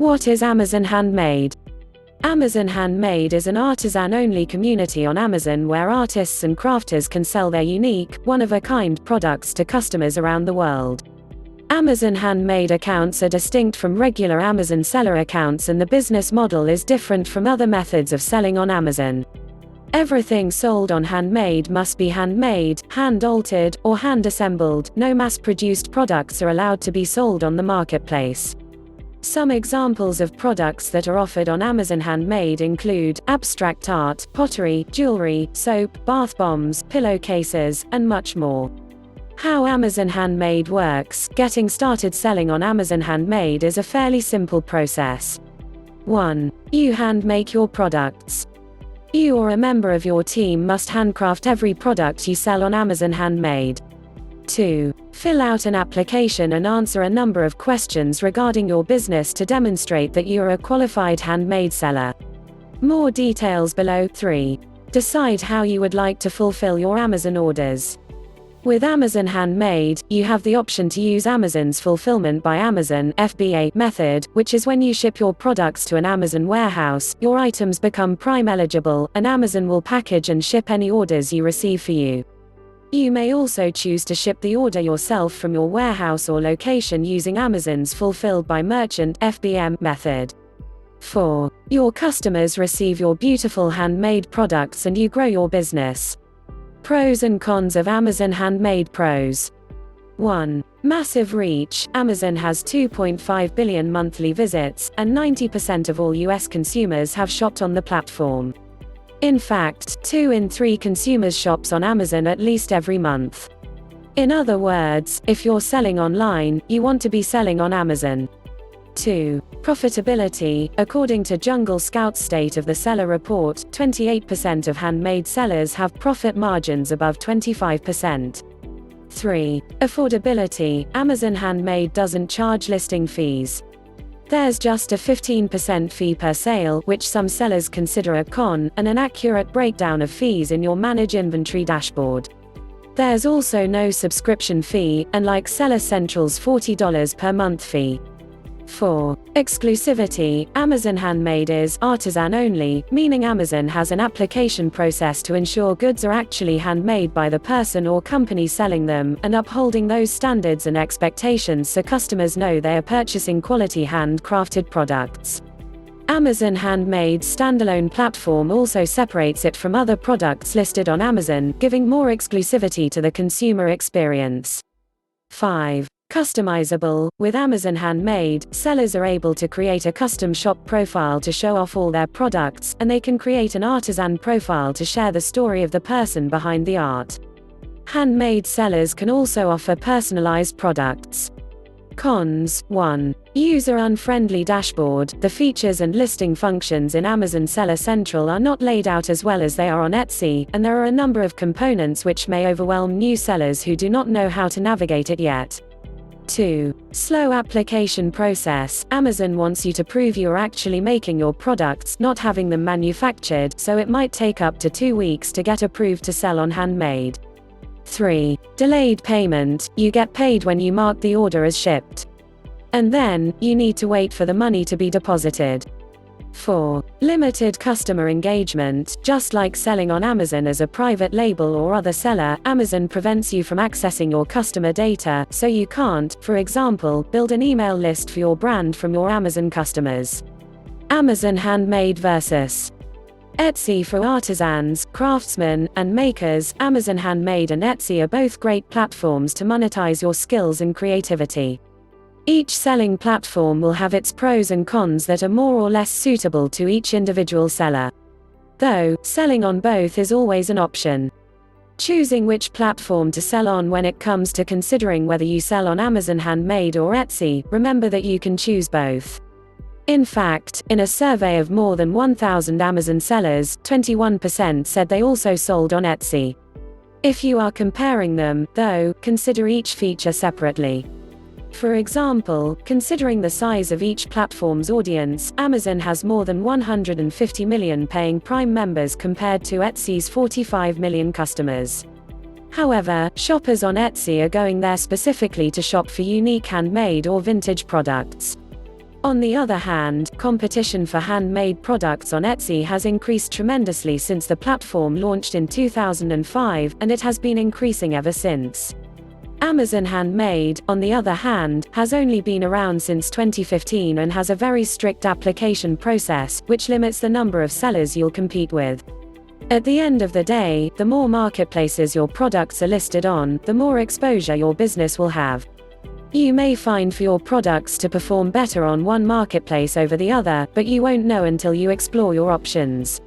What is Amazon Handmade? Amazon Handmade is an artisan-only community on Amazon where artists and crafters can sell their unique, one-of-a-kind products to customers around the world. Amazon Handmade accounts are distinct from regular Amazon seller accounts, and the business model is different from other methods of selling on Amazon. Everything sold on Handmade must be handmade, hand-altered, or hand-assembled. No mass-produced products are allowed to be sold on the marketplace. Some examples of products that are offered on Amazon Handmade include abstract art, pottery, jewelry, soap, bath bombs, pillowcases, and much more. How Amazon Handmade works. Getting started selling on Amazon Handmade is a fairly simple process. 1. You hand make your products. You or a member of your team must handcraft every product you sell on Amazon Handmade. 2. Fill out an application and answer a number of questions regarding your business to demonstrate that you are a qualified handmade seller. More details below. 3. Decide how you would like to fulfill your Amazon orders. With Amazon Handmade, you have the option to use Amazon's Fulfillment by Amazon (FBA) method, which is when you ship your products to an Amazon warehouse, your items become Prime eligible, and Amazon will package and ship any orders you receive for you. You may also choose to ship the order yourself from your warehouse or location using Amazon's Fulfilled by Merchant (FBM) method. 4. Your customers receive your beautiful handmade products and you grow your business. Pros and cons of Amazon Handmade. Pros. 1. Massive reach. Amazon has 2.5 billion monthly visits, and 90% of all U.S. consumers have shopped on the platform. In fact, 2 in 3 consumers shops on Amazon at least every month. In other words, if you're selling online, you want to be selling on Amazon. 2. Profitability. According to Jungle Scout's State of the Seller report, 28% of handmade sellers have profit margins above 25%. 3. Affordability. Amazon Handmade doesn't charge listing fees. There's just a 15% fee per sale, which some sellers consider a con, and an accurate breakdown of fees in your Manage Inventory dashboard. There's also no subscription fee, unlike Seller Central's $40 per month fee. 4. Exclusivity. Amazon Handmade is artisan only, meaning Amazon has an application process to ensure goods are actually handmade by the person or company selling them, and upholding those standards and expectations so customers know they are purchasing quality hand-crafted products. Amazon Handmade's standalone platform also separates it from other products listed on Amazon, giving more exclusivity to the consumer experience. 5. Customizable. With Amazon Handmade, sellers are able to create a custom shop profile to show off all their products, and they can create an artisan profile to share the story of the person behind the art. Handmade sellers can also offer personalized products. Cons. 1. User-unfriendly dashboard. The features and listing functions in Amazon Seller Central are not laid out as well as they are on Etsy, and there are a number of components which may overwhelm new sellers who do not know how to navigate it yet. 2. Slow application process. Amazon wants you to prove you are actually making your products, not having them manufactured, so it might take up to 2 weeks to get approved to sell on Handmade. 3. Delayed payment. You get paid when you mark the order as shipped. And then, you need to wait for the money to be deposited. 4. Limited customer engagement. Just like selling on Amazon as a private label or other seller, Amazon prevents you from accessing your customer data, so you can't, for example, build an email list for your brand from your Amazon customers. Amazon Handmade versus Etsy. For artisans, craftsmen, and makers, Amazon Handmade and Etsy are both great platforms to monetize your skills and creativity. Each selling platform will have its pros and cons that are more or less suitable to each individual seller. Though, selling on both is always an option. Choosing which platform to sell on. When it comes to considering whether you sell on Amazon Handmade or Etsy, remember that you can choose both. In fact, in a survey of more than 1,000 Amazon sellers, 21% said they also sold on Etsy. If you are comparing them, though, consider each feature separately. For example, considering the size of each platform's audience, Amazon has more than 150 million paying Prime members compared to Etsy's 45 million customers. However, shoppers on Etsy are going there specifically to shop for unique handmade or vintage products. On the other hand, competition for handmade products on Etsy has increased tremendously since the platform launched in 2005, and it has been increasing ever since. Amazon Handmade, on the other hand, has only been around since 2015 and has a very strict application process, which limits the number of sellers you'll compete with. At the end of the day, the more marketplaces your products are listed on, the more exposure your business will have. You may find for your products to perform better on one marketplace over the other, but you won't know until you explore your options.